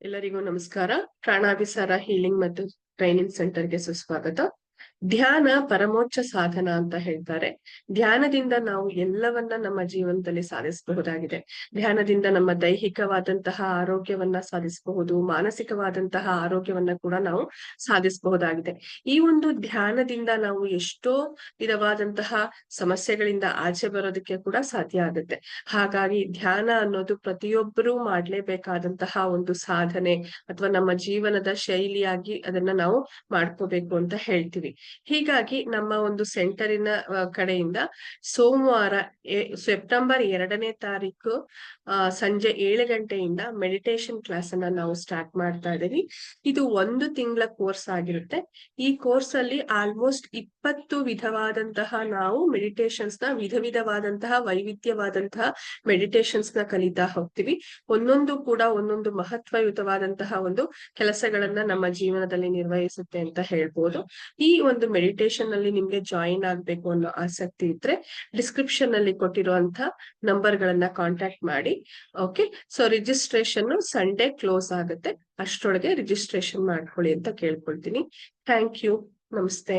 ಎಲ್ಲರಿಗೂ ನಮಸ್ಕಾರ. ಪ್ರಾಣಾಭಿಸಾರ ಹೀಲಿಂಗ್ ಮತ್ತು ಟ್ರೈನಿಂಗ್ ಸೆಂಟರ್ಗೆ ಸುಸ್ವಾಗತ. ಧ್ಯಾನ ಪರಮೋಚ್ಚ ಸಾಧನ ಅಂತ ಹೇಳ್ತಾರೆ. ಧ್ಯಾನದಿಂದ ನಾವು ಎಲ್ಲವನ್ನ ನಮ್ಮ ಜೀವನದಲ್ಲಿ ಸಾಧಿಸಬಹುದಾಗಿದೆ. ಧ್ಯಾನದಿಂದ ನಮ್ಮ ದೈಹಿಕವಾದಂತಹ ಆರೋಗ್ಯವನ್ನ ಸಾಧಿಸಬಹುದು, ಮಾನಸಿಕವಾದಂತಹ ಆರೋಗ್ಯವನ್ನ ಕೂಡ ನಾವು ಸಾಧಿಸಬಹುದಾಗಿದೆ. ಈ ಒಂದು ಧ್ಯಾನದಿಂದ ನಾವು ಎಷ್ಟೋ ವಿಧವಾದಂತಹ ಸಮಸ್ಯೆಗಳಿಂದ ಆಚೆ ಬರೋದಕ್ಕೆ ಕೂಡ ಸಾಧ್ಯ ಆಗುತ್ತೆ. ಹಾಗಾಗಿ ಧ್ಯಾನ ಅನ್ನೋದು ಪ್ರತಿಯೊಬ್ಬರೂ ಮಾಡ್ಲೇಬೇಕಾದಂತಹ ಒಂದು ಸಾಧನೆ ಅಥವಾ ನಮ್ಮ ಜೀವನದ ಶೈಲಿಯಾಗಿ ಅದನ್ನ ನಾವು ಮಾಡ್ಕೋಬೇಕು ಅಂತ ಹೇಳ್ತೀವಿ. ಹೀಗಾಗಿ ನಮ್ಮ ಒಂದು ಸೆಂಟರಿನ ಕಡೆಯಿಂದ ಸೋಮವಾರ ಸೆಪ್ಟೆಂಬರ್ 2ನೇ ತಾರೀಕು ಸಂಜೆ 7 ಗಂಟೆಯಿಂದ ಮೆಡಿಟೇಷನ್ ಕ್ಲಾಸ್ ಅನ್ನ ನಾವು ಸ್ಟಾರ್ಟ್ ಮಾಡ್ತಾ ಇದ್ದೀವಿ. ಇದು 1 ತಿಂಗಳ ಕೋರ್ಸ್ ಆಗಿರುತ್ತೆ. ಈ ಕೋರ್ಸ್ ಅಲ್ಲಿ ಆಲ್ಮೋಸ್ಟ್ 20 ವಿಧವಾದಂತಹ ನಾವು ಮೆಡಿಟೇಷನ್ಸ್ ನ ವಿಧವಾದಂತಹ ವೈವಿಧ್ಯವಾದಂತಹ ಮೆಡಿಟೇಷನ್ಸ್ ನ ಕಲಿತಾ ಹೋಗ್ತೀವಿ. ಒಂದೊಂದು ಕೂಡ ಒಂದೊಂದು ಮಹತ್ವಯುತವಾದಂತಹ ಒಂದು ಕೆಲಸಗಳನ್ನ ನಮ್ಮ ಜೀವನದಲ್ಲಿ ನಿರ್ವಹಿಸುತ್ತೆ ಅಂತ ಹೇಳ್ಬೋದು. ಈ ಒಂದು ಮೆಡಿಟೇಷನ್ ಅಲ್ಲಿ ನಿಮ್ಗೆ ಜಾಯಿನ್ ಆಗ್ಬೇಕು ಅನ್ನೋ ಆಸಕ್ತಿ ಇದ್ರೆ ಡಿಸ್ಕ್ರಿಪ್ಷನ್ ಅಲ್ಲಿ ಕೊಟ್ಟಿರುವಂತ ನಂಬರ್ ಗಳನ್ನ ಕಾಂಟ್ಯಾಕ್ಟ್ ಮಾಡಿ. Okay, so registration Sunday close ಆಗುತ್ತೆ. ಅಷ್ಟರೊಳಗೆ ರಿಜಿಸ್ಟ್ರೇಷನ್ ಮಾಡ್ಕೊಳ್ಳಿ ಅಂತ ಕೇಳ್ಕೊಳ್ತೀನಿ. Thank you. ನಮಸ್ತೆ.